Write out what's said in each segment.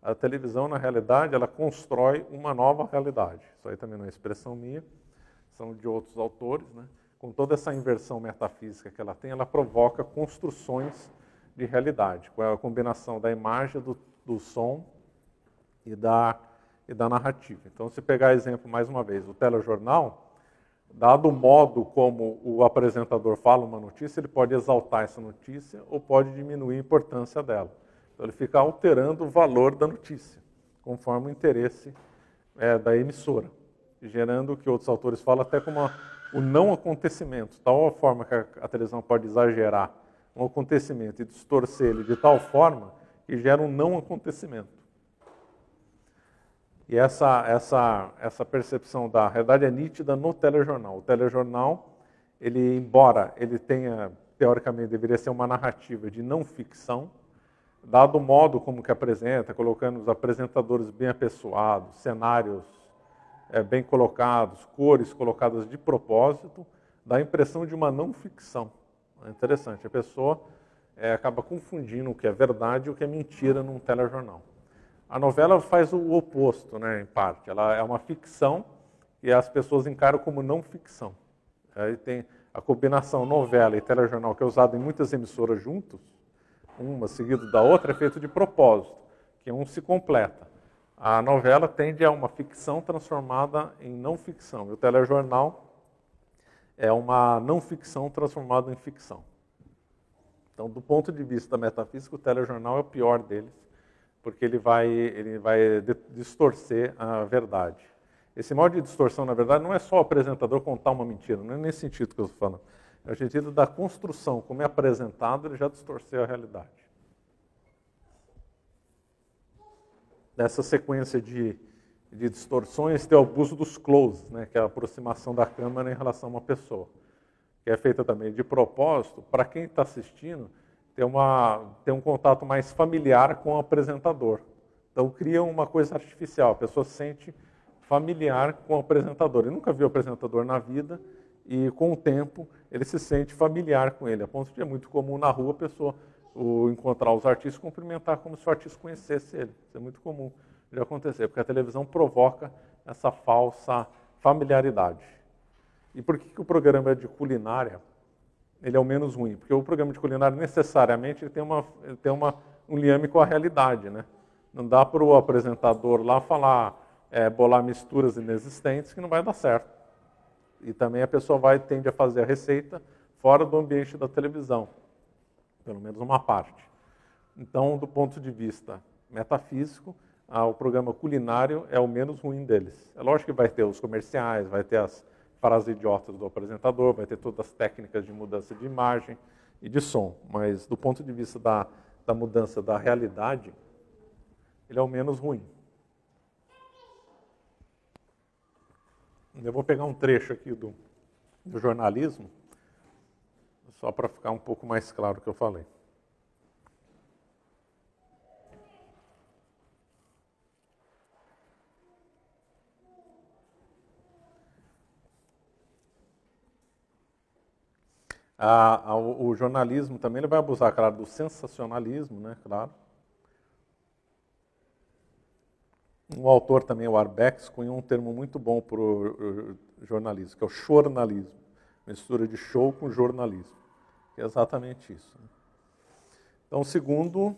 A televisão, na realidade, ela constrói uma nova realidade. Isso aí também não é expressão minha, são de outros autores, né? Com toda essa inversão metafísica que ela tem, ela provoca construções de realidade, com a combinação da imagem, do som e da narrativa. Então, se pegar exemplo, mais uma vez, o telejornal, dado o modo como o apresentador fala uma notícia, ele pode exaltar essa notícia ou pode diminuir a importância dela. Então, ele fica alterando o valor da notícia, conforme o interesse da emissora, gerando o que outros autores falam até como o não acontecimento, tal forma que a televisão pode exagerar um acontecimento e distorcer ele de tal forma que gera um não acontecimento. E essa percepção da realidade é nítida no telejornal. O telejornal, embora ele tenha, teoricamente, deveria ser uma narrativa de não ficção, dado o modo como que apresenta, colocando os apresentadores bem apessoados, cenários bem colocados, cores colocadas de propósito, dá a impressão de uma não ficção. É interessante, a pessoa acaba confundindo o que é verdade e o que é mentira num telejornal. A novela faz o oposto, né, em parte. Ela é uma ficção e as pessoas encaram como não ficção. Aí tem a combinação novela e telejornal, que é usada em muitas emissoras juntos, uma seguida da outra, é feito de propósito, que um se completa. A novela tende a uma ficção transformada em não ficção, e o telejornal é uma não ficção transformada em ficção. Então, do ponto de vista metafísico, o telejornal é o pior deles, porque ele vai distorcer a verdade. Esse modo de distorção, na verdade, não é só o apresentador contar uma mentira, não é nesse sentido que eu estou falando. É o sentido da construção, como é apresentado, ele já distorceu a realidade. Nessa sequência de distorções, tem o abuso dos closes, né, que é a aproximação da câmera em relação a uma pessoa, que é feita também de propósito, para quem está assistindo, ter um contato mais familiar com o apresentador. Então, cria uma coisa artificial, a pessoa se sente familiar com o apresentador. Ele nunca viu o apresentador na vida e, com o tempo, ele se sente familiar com ele, a ponto de é muito comum na rua a pessoa encontrar os artistas e cumprimentar como se o artista conhecesse ele. Isso é muito comum de acontecer, porque a televisão provoca essa falsa familiaridade. E por que o programa de culinária ele é o menos ruim? Porque o programa de culinária, necessariamente, ele tem um liame com a realidade, né? Não dá para o apresentador lá falar, bolar misturas inexistentes, que não vai dar certo. E também a pessoa tende a fazer a receita fora do ambiente da televisão, pelo menos uma parte. Então, do ponto de vista metafísico, o programa culinário é o menos ruim deles. É lógico que vai ter os comerciais, vai ter as frases idiotas do apresentador, vai ter todas as técnicas de mudança de imagem e de som, mas do ponto de vista da mudança da realidade, ele é o menos ruim. Eu vou pegar um trecho aqui do jornalismo, só para ficar um pouco mais claro o que eu falei. O jornalismo também ele vai abusar, claro, do sensacionalismo, né, claro. Um autor também, o Arbex, cunhou um termo muito bom para o jornalismo, que é o chornalismo. Mistura de show com jornalismo. É exatamente isso. Então, segundo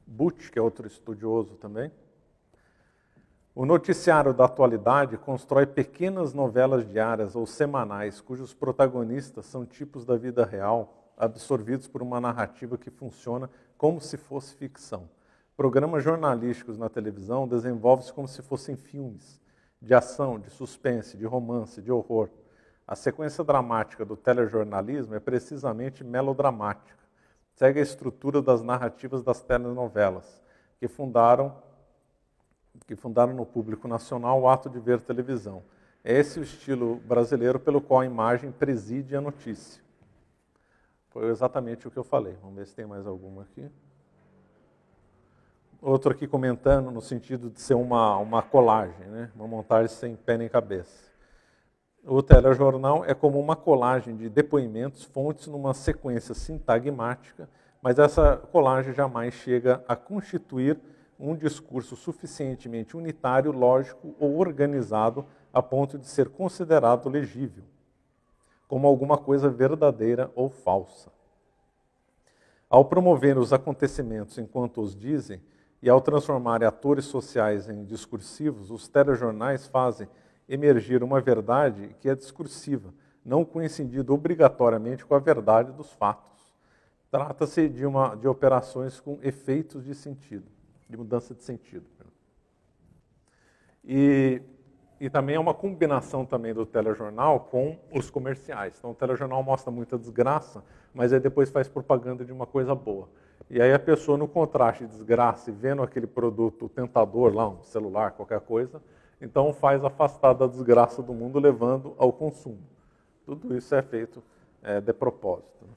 Butch, que é outro estudioso também, o noticiário da atualidade constrói pequenas novelas diárias ou semanais, cujos protagonistas são tipos da vida real, absorvidos por uma narrativa que funciona como se fosse ficção. Programas jornalísticos na televisão desenvolvem-se como se fossem filmes, de ação, de suspense, de romance, de horror. A sequência dramática do telejornalismo é precisamente melodramática. Segue a estrutura das narrativas das telenovelas, que fundaram no público nacional o ato de ver televisão. É esse o estilo brasileiro pelo qual a imagem preside a notícia. Foi exatamente o que eu falei. Vamos ver se tem mais alguma aqui. Outro aqui comentando no sentido de ser uma colagem, né? Uma montagem sem pé nem cabeça. O telejornal é como uma colagem de depoimentos, fontes numa sequência sintagmática, mas essa colagem jamais chega a constituir um discurso suficientemente unitário, lógico ou organizado a ponto de ser considerado legível, como alguma coisa verdadeira ou falsa. Ao promover os acontecimentos enquanto os dizem, e ao transformar atores sociais em discursivos, os telejornais fazem emergir uma verdade que é discursiva, não coincidindo obrigatoriamente com a verdade dos fatos. Trata-se de operações com efeitos de sentido, de mudança de sentido. E também é uma combinação também do telejornal com os comerciais. Então o telejornal mostra muita desgraça, mas aí depois faz propaganda de uma coisa boa. E aí a pessoa, no contraste de desgraça e vendo aquele produto tentador lá, um celular, qualquer coisa, então faz afastar da desgraça do mundo, levando ao consumo. Tudo isso é feito de propósito.